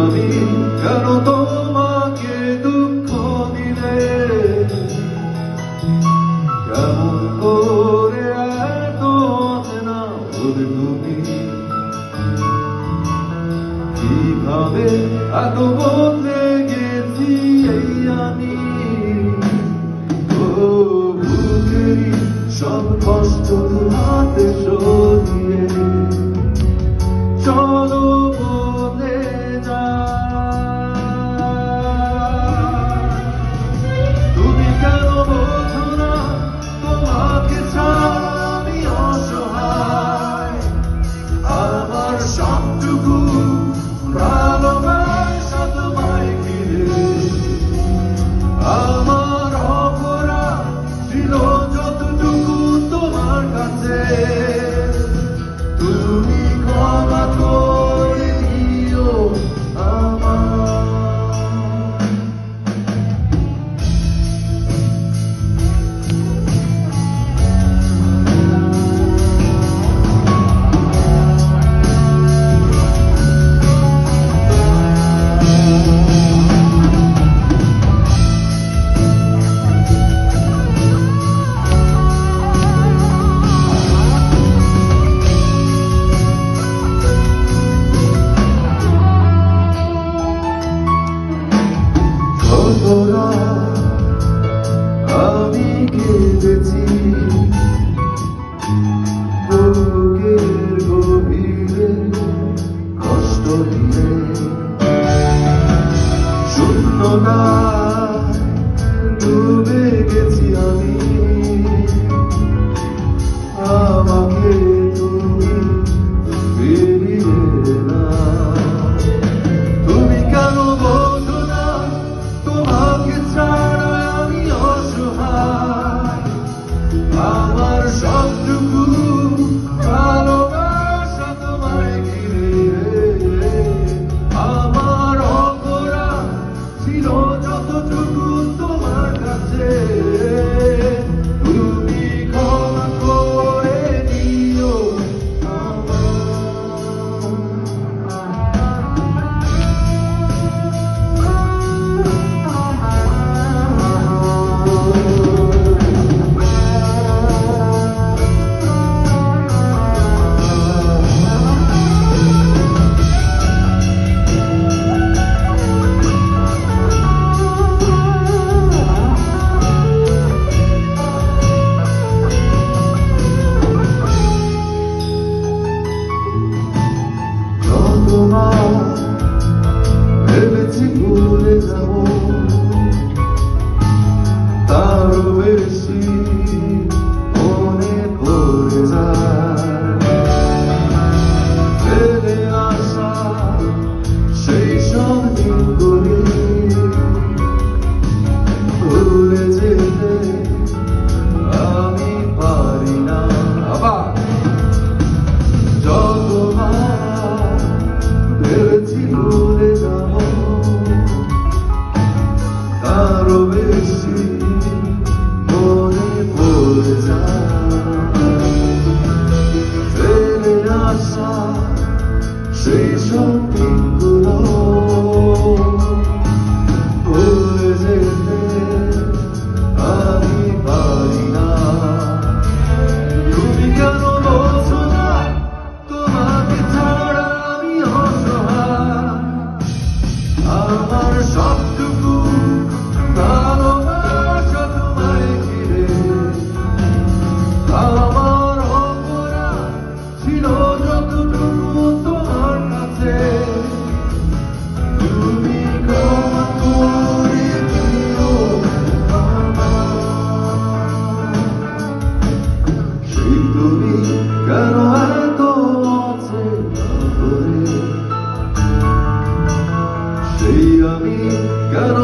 আমি কেন তোমাকে দুঃখ দিলে, কেমন করে এত অচেনা হলে তুমি, কিভাবে এত বদলে গেছি এই আমি। বুকেরই সব কষ্ট হাতে সরিয়ে চলো বলে যা। তুমি কেন বোঝো না তোমাকে ছাড়া আমি অসহায়, আমার সবটুকু ভালোবাসা তোমায় ঘিরে, আমার অপরাধ ছিল যতটুকু তোমার কাছে, তুমি ক্ষমা করে দিও আমায়। আমি কেঁদেছি বুকের গভীরে কষ্ট দিয়ে, শূন্যতায় ডুবে গেছি আমি, আমাকে তুমি ফিরিয়ে না। তুমি কেন বোঝো না তোমাকে ছাড়া আমি অসহায়, আমার সবটুকু ভালোবাসা তোমায় ঘিরে, আমার অপরাধ ছিল যতটুকু তোমার কাছে, তুমি ক্ষমা করে দিও আমায়। ভেবেছি ভুলে যাব, তারও বেশি মনে পড়ে যায় ফেলে আসা সেই সব দিনগুলি, ভুলে যেতে আমি পারি না। আবার যতবার ভেবেছি ভুলে যাব, তারও বেশি মনে পড়ে যায় ফেলে আসা সেই সব দিনগুলো, ভুলে যেতে আমি পারি না। তুমি কেন বোঝো না তোমাকে ছাড়া আমি অসহায়, আমার সবটুকু ভালোবাসা তোমায় ঘিরে, আমার অপরাধ ছিল যতটুকু তোমার কাছে, তুমি ক্ষমা করে দিও আমায়। সেই তুমি কেন এত অচেনা হলে, সেই আমি কেন